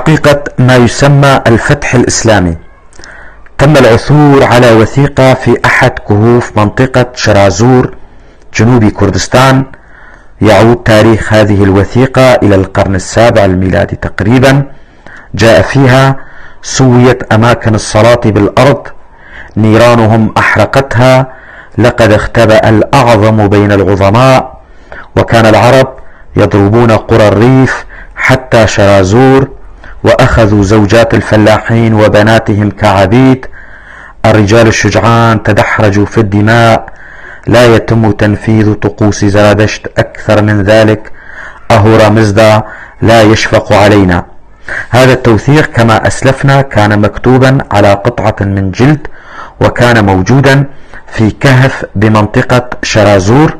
حقيقة ما يسمى الفتح الإسلامي. تم العثور على وثيقة في أحد كهوف منطقة شرازور جنوب كردستان. يعود تاريخ هذه الوثيقة إلى القرن السابع الميلادي تقريبا. جاء فيها: سويت أماكن الصلاة بالأرض، نيرانهم أحرقتها، لقد اختبأ الأعظم بين العظماء، وكان العرب يضربون قرى الريف حتى شرازور، وأخذوا زوجات الفلاحين وبناتهم كعبيد. الرجال الشجعان تدحرجوا في الدماء، لا يتم تنفيذ طقوس زرادشت أكثر من ذلك. أهورا مزدا لا يشفق علينا. هذا التوثيق كما أسلفنا كان مكتوبا على قطعة من جلد، وكان موجودا في كهف بمنطقة شرازور.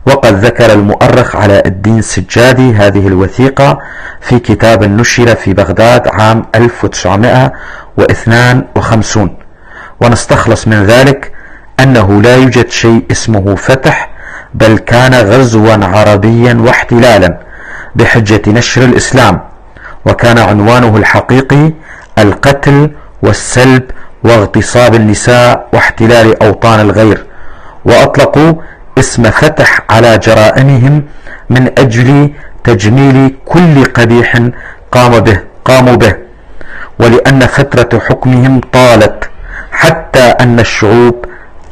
وقد ذكر المؤرخ علاء الدين السجادي هذه الوثيقة في كتاب نشر في بغداد عام 1952، ونستخلص من ذلك أنه لا يوجد شيء اسمه فتح، بل كان غزوا عربيا واحتلالا بحجة نشر الإسلام، وكان عنوانه الحقيقي القتل والسلب واغتصاب النساء واحتلال أوطان الغير، وأطلقوا اسم فتح على جرائمهم من أجل تجميل كل قبيح قاموا به، ولأن فترة حكمهم طالت، حتى أن الشعوب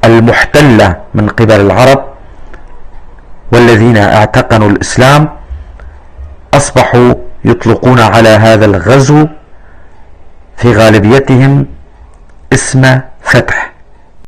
المحتلة من قبل العرب والذين اعتقنوا الإسلام أصبحوا يطلقون على هذا الغزو في غالبيتهم اسم فتح.